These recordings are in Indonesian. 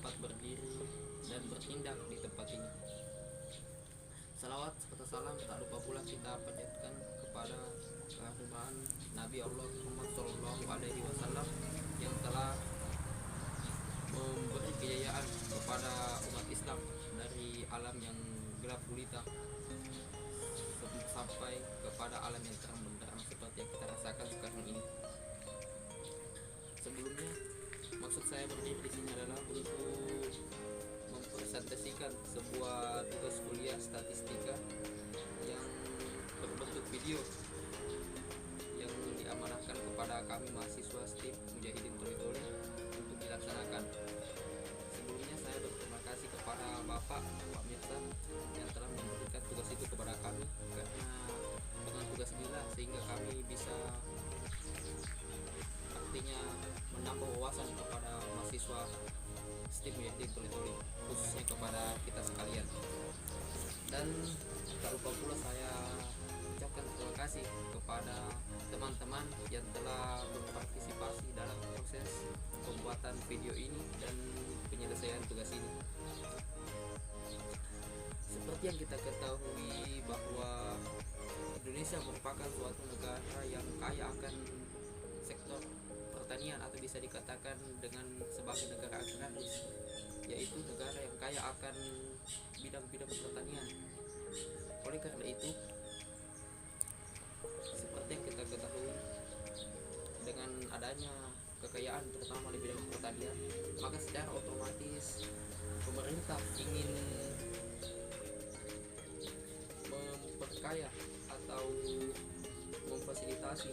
dapat berdiri dan bertindak di tempat ini. Salawat serta salam tak lupa pula kita panjatkan kepada keharuman Nabi Allah Muhammad Shallallahu Alaihi Wasallam yang telah memberi kejayaan kepada umat Islam dari alam yang gelap gulita sampai kepada alam yang terang benderang seperti yang kita rasakan sekarang ini. Sebelumnya, maksud saya berdiri di sini adalah untuk mempresentasikan sebuah tugas kuliah statistika yang berbentuk video yang diamanahkan kepada kami mahasiswa STIM Mujahidin Toli-Toli untuk dilaksanakan. Sebelumnya saya berterima kasih kepada Bapak Mirsa yang telah memberikan tugas itu kepada kami, karena dengan tugas inilah sehingga kami bisa artinya menambah wawasan kepada mahasiswa STIM Mujahidin Toli-Toli, khususnya kepada kita sekalian. Dan tak lupa pula saya ucapkan terima kasih kepada teman-teman yang telah berpartisipasi dalam proses pembuatan video ini dan penyelesaian tugas ini. Seperti yang kita ketahui bahwa Indonesia merupakan suatu negara yang kaya akan sektor pertanian, atau bisa dikatakan dengan sebagai negara agraris, yaitu negara yang kaya akan bidang-bidang pertanian. Oleh karena itu, seperti yang kita ketahui, dengan adanya kekayaan terutama di bidang pertanian, maka secara otomatis pemerintah ingin memperkaya atau memfasilitasi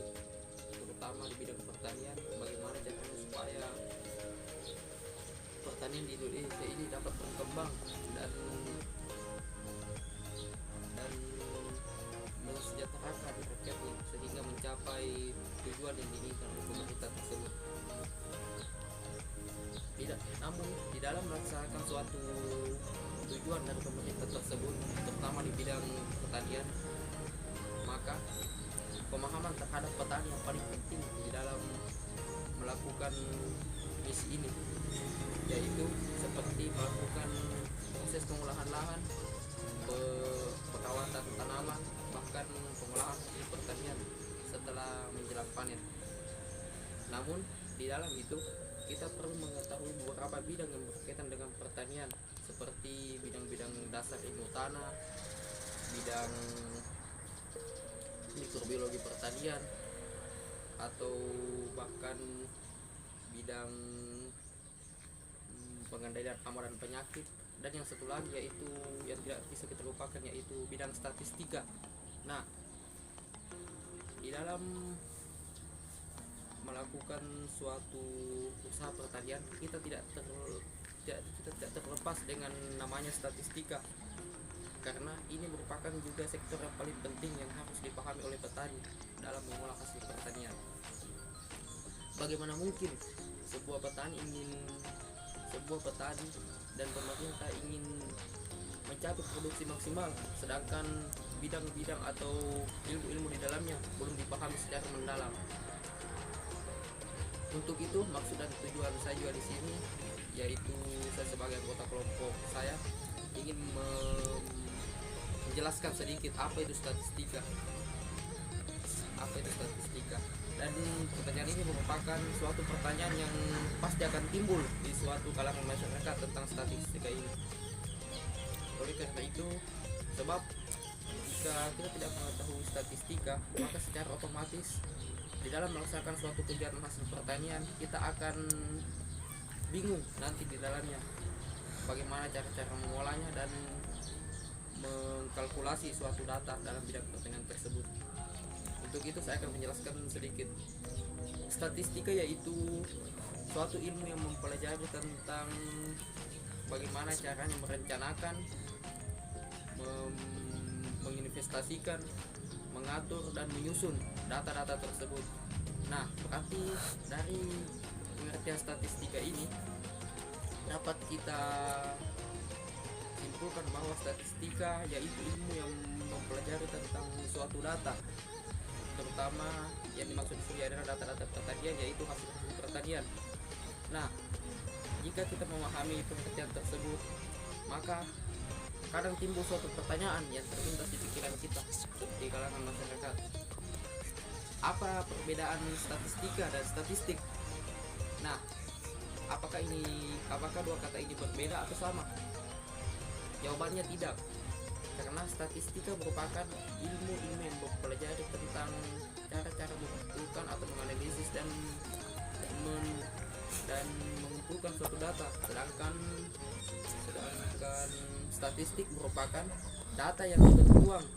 terutama di bidang pertanian, bagaimana caranya supaya pertanian di Indonesia ini dapat berkembang dan mensejahterakan rakyatnya sehingga mencapai tujuan yang diinginkan oleh pemerintah tersebut. Namun di dalam melaksanakan suatu tujuan dari pemerintah tersebut, terutama di bidang pertanian, maka pemahaman terhadap petani yang paling penting di dalam melakukan misi ini, yaitu seperti melakukan proses pengolahan lahan, perawatan tanaman, bahkan pengolahan di pertanian setelah menjelang panen. Namun di dalam itu kita perlu mengetahui beberapa bidang yang berkaitan dengan pertanian, seperti bidang-bidang dasar ilmu tanah, bidang mikrobiologi pertanian, atau bahkan bidang pengendalian hama dan penyakit, dan yang satu lagi yaitu yang tidak bisa kita lupakan, yaitu bidang statistika. Nah, di dalam melakukan suatu usaha pertanian, kita tidak terlepas dengan namanya statistika, karena ini merupakan juga sektor yang paling penting yang harus dipahami oleh petani dalam mengolah hasil pertanian. Bagaimana mungkin sebuah petani dan pemerintah ingin mencapai produksi maksimal, sedangkan bidang-bidang atau ilmu-ilmu di dalamnya belum dipahami secara mendalam. Untuk itu, maksud dan tujuan saya juga di sini, yaitu saya sebagai anggota kelompok saya ingin menjelaskan sedikit apa itu statistika. Dan pertanyaan ini merupakan suatu pertanyaan yang pasti akan timbul di suatu kalangan masyarakat tentang statistika ini. Oleh karena itu, sebab jika kita tidak mengetahui statistika, maka secara otomatis di dalam melaksanakan suatu kegiatan hasil pertanian, kita akan bingung nanti di dalamnya bagaimana cara-cara mengolahnya dan mengkalkulasi suatu data dalam bidang pertanian tersebut. Untuk itu saya akan menjelaskan sedikit. Statistika yaitu suatu ilmu yang mempelajari tentang bagaimana caranya merencanakan, menginvestasikan, mengatur dan menyusun data-data tersebut. Nah, berarti dari pengertian statistika ini dapat kita simpulkan bahwa statistika yaitu ilmu yang mempelajari tentang suatu data, terutama yang dimaksud di sini adalah data-data pertanian, yaitu hasil pertanian. Nah, jika kita memahami pengertian tersebut, maka kadang timbul suatu pertanyaan yang terlintas di pikiran kita di kalangan masyarakat. Apa perbedaan statistika dan statistik? Nah, apakah dua kata ini berbeda atau sama? Jawabannya tidak. Karena statistika merupakan ilmu yang mempelajari tentang cara-cara mengumpulkan atau menganalisis dan mengumpulkan suatu data, sedangkan statistik merupakan data yang tertuang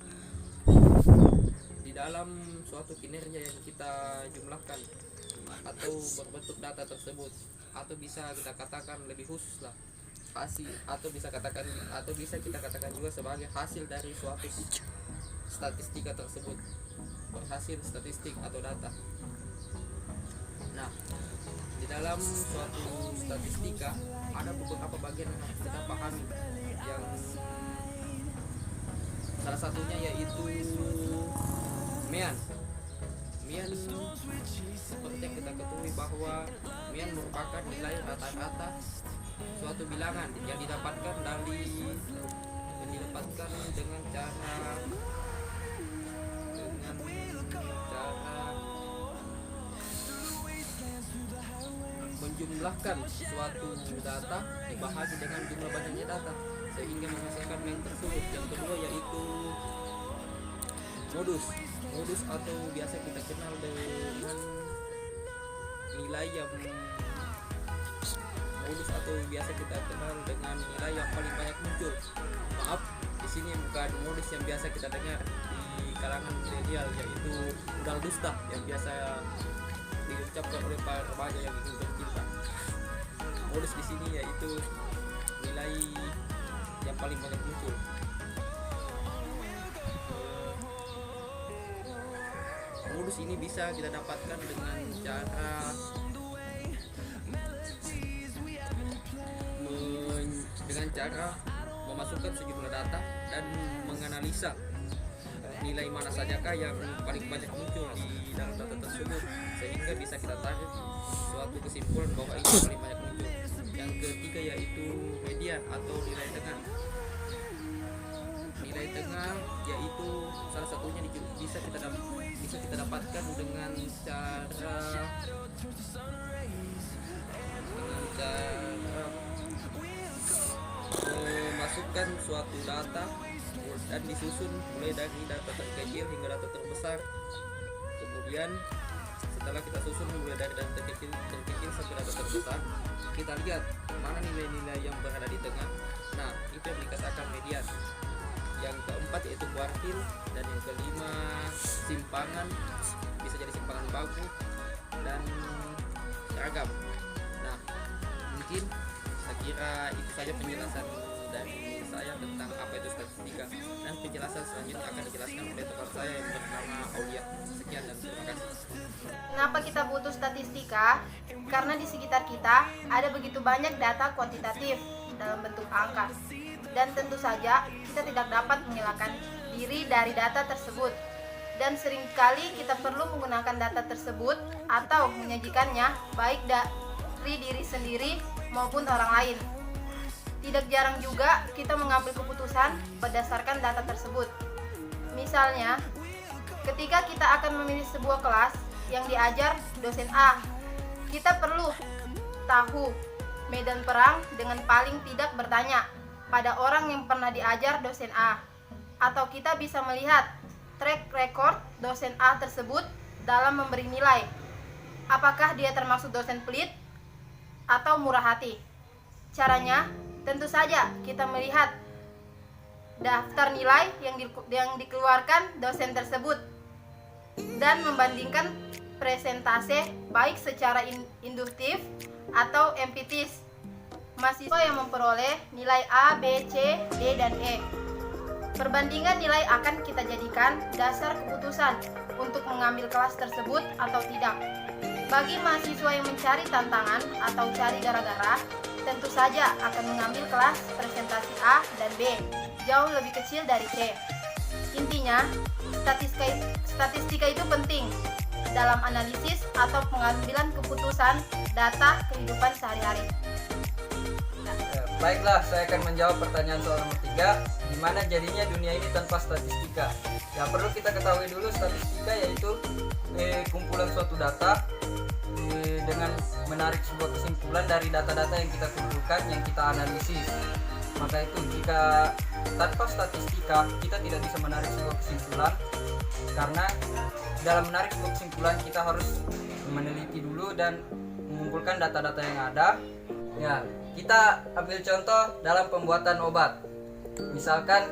di dalam suatu kinerja yang kita jumlahkan atau berbentuk data tersebut, atau bisa kita katakan lebih khusus lah hasil, atau bisa kita katakan juga sebagai hasil dari suatu statistika tersebut, berhasil statistik atau data. Nah, di dalam suatu statistika ada beberapa bagian yang harus kita pahami, yang salah satunya yaitu MEAN. MEAN seperti yang kita ketahui bahwa MEAN merupakan nilai rata-rata suatu bilangan yang didapatkan dengan cara menjumlahkan suatu data dibahagi dengan jumlah banyaknya data sehingga menghasilkan MEAN tersebut. Yang kedua yaitu modus atau biasa kita kenal dengan nilai yang paling banyak muncul. Maaf, di sini bukan modus yang biasa kita dengar di kalangan milenial, yaitu modal dusta yang biasa diucapkan oleh para remaja yang ingin bercinta. Modus di sini yaitu nilai yang paling banyak muncul. Modus ini bisa kita dapatkan dengan cara memasukkan sejumlah data dan menganalisa nilai mana sajakah yang paling banyak muncul di dalam data tersebut, sehingga bisa kita tarik suatu kesimpulan bahwa ini paling banyak muncul. Yang ketiga yaitu median atau nilai tengah. Nilai tengah yaitu salah satunya bisa kita dapatkan dengan cara memasukkan suatu data dan disusun mulai dari data terkecil hingga data terbesar. Kemudian setelah kita susun mulai dari data terkecil sampai data terbesar, kita lihat mana nilai-nilai yang berada di tengah. Nah, itu yang dikatakan median. Yang keempat yaitu kuartil, dan yang kelima simpangan, bisa jadi simpangan baku dan seragam. Nah, mungkin saya kira itu saja penjelasan dari saya tentang apa itu statistika, dan penjelasan selanjutnya akan dijelaskan oleh teman saya yang bernama Aulia. Sekian dan terima kasih. Kenapa kita butuh statistika? Karena di sekitar kita ada begitu banyak data kuantitatif dalam bentuk angka, dan tentu saja kita tidak dapat mengelakkan diri dari data tersebut, dan seringkali kita perlu menggunakan data tersebut atau menyajikannya baik dari diri sendiri maupun orang lain. Tidak jarang juga kita mengambil keputusan berdasarkan data tersebut. Misalnya, ketika kita akan memilih sebuah kelas yang diajar dosen A, kita perlu tahu medan perang dengan paling tidak bertanya pada orang yang pernah diajar dosen A, atau kita bisa melihat track record dosen A tersebut dalam memberi nilai. Apakah dia termasuk dosen pelit atau murah hati? Caranya, tentu saja kita melihat daftar nilai yang dikeluarkan dosen tersebut dan membandingkan presentase baik secara induktif atau empiris mahasiswa yang memperoleh nilai A, B, C, D, dan E. Perbandingan nilai akan kita jadikan dasar keputusan untuk mengambil kelas tersebut atau tidak. Bagi mahasiswa yang mencari tantangan atau cari gara-gara, tentu saja akan mengambil kelas presentasi A dan B, jauh lebih kecil dari C. Intinya, statistika itu penting dalam analisis atau pengambilan keputusan data kehidupan sehari-hari. Baiklah, saya akan menjawab pertanyaan soal nomor 3. Gimana jadinya dunia ini tanpa statistika? Ya, perlu kita ketahui dulu statistika yaitu kumpulan suatu data dengan menarik sebuah kesimpulan dari data-data yang kita kumpulkan, yang kita analisis. Maka itu jika tanpa statistika kita tidak bisa menarik sebuah kesimpulan, karena dalam menarik sebuah kesimpulan kita harus meneliti dulu dan mengumpulkan data-data yang ada. Ya, kita ambil contoh dalam pembuatan obat. Misalkan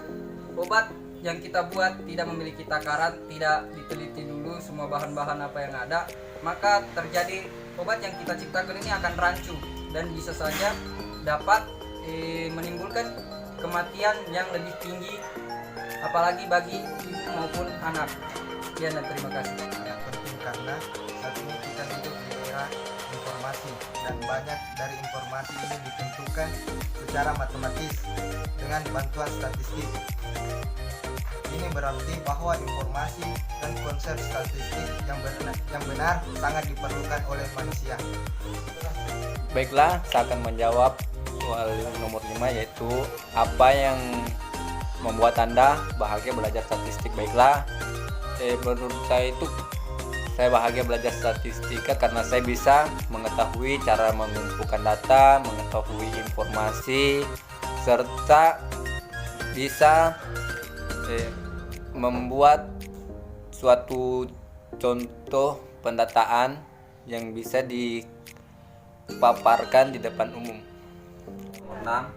obat yang kita buat tidak memiliki takaran, tidak diteliti dulu semua bahan-bahan apa yang ada, maka terjadi obat yang kita ciptakan ini akan rancu dan bisa saja dapat menimbulkan kematian yang lebih tinggi, apalagi bagi ibu maupun anak. Sekian dan terima kasih. Yang penting karena saat ini kita hidup di era informasi dan banyak dari informasi ini ditentukan secara matematis dengan bantuan statistik. Ini berarti bahwa informasi dan konsep statistik yang benar sangat diperlukan oleh manusia. Baiklah, saya akan menjawab soal nomor 5, yaitu apa yang membuat Anda bahagia belajar statistik. Baiklah, menurut saya itu saya bahagia belajar statistika karena saya bisa mengetahui cara mengumpulkan data, mengetahui informasi, serta bisa membuat suatu contoh pendataan yang bisa dipaparkan di depan umum. 6.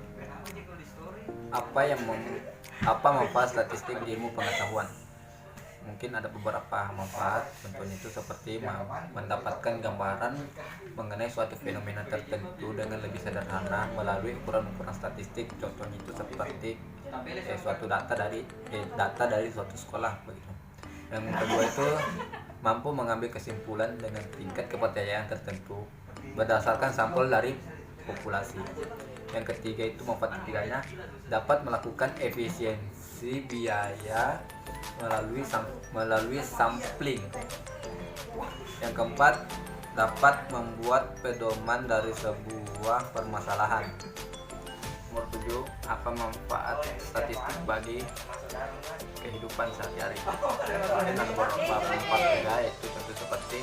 Apa manfaat statistik di ilmu pengetahuan? Mungkin ada beberapa manfaat, contohnya itu seperti mendapatkan gambaran mengenai suatu fenomena tertentu dengan lebih sederhana melalui ukuran-ukuran statistik. Contohnya itu seperti suatu data dari suatu sekolah begitu. Yang kedua itu mampu mengambil kesimpulan dengan tingkat kepercayaan tertentu berdasarkan sampel dari populasi. Yang ketiga itu manfaat ketiganya dapat melakukan efisiensi biaya melalui sampling. Yang keempat, dapat membuat pedoman dari sebuah permasalahan. Nomor 7, apa manfaat statistik bagi kehidupan sehari-hari? Ada beberapa manfaat juga, yaitu tentu seperti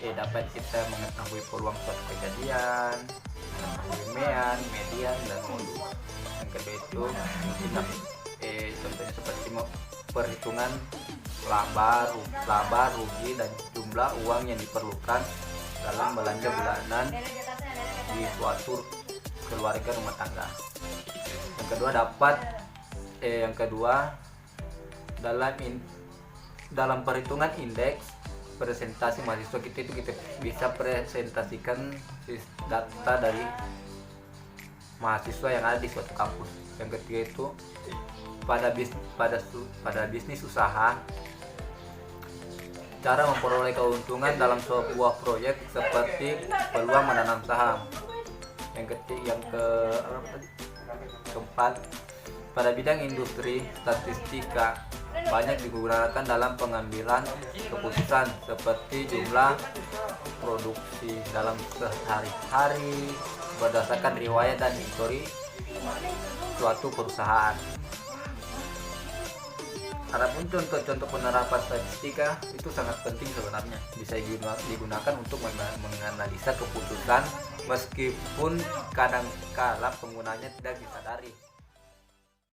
dapat kita mengetahui peluang suatu kejadian, mengetahui median dan modus. Yang kedua itu mungkin contohnya seperti perhitungan laba, rugi, dan jumlah uang yang diperlukan dalam belanja bulanan di suatu keluarga rumah tangga. Yang kedua dalam perhitungan indeks presentasi mahasiswa kita bisa presentasikan data dari mahasiswa yang ada di suatu kampus. Yang ketiga itu pada bisnis usaha, cara memperoleh keuntungan dalam sebuah proyek seperti peluang menanam saham. Yang keempat, pada bidang industri, statistika banyak digunakan dalam pengambilan keputusan seperti jumlah produksi dalam sehari-hari berdasarkan riwayat dan histori suatu perusahaan. Adapun contoh-contoh penerapan statistika itu sangat penting sebenarnya, bisa digunakan untuk menganalisa keputusan meskipun kadang-kala penggunanya tidak disadari.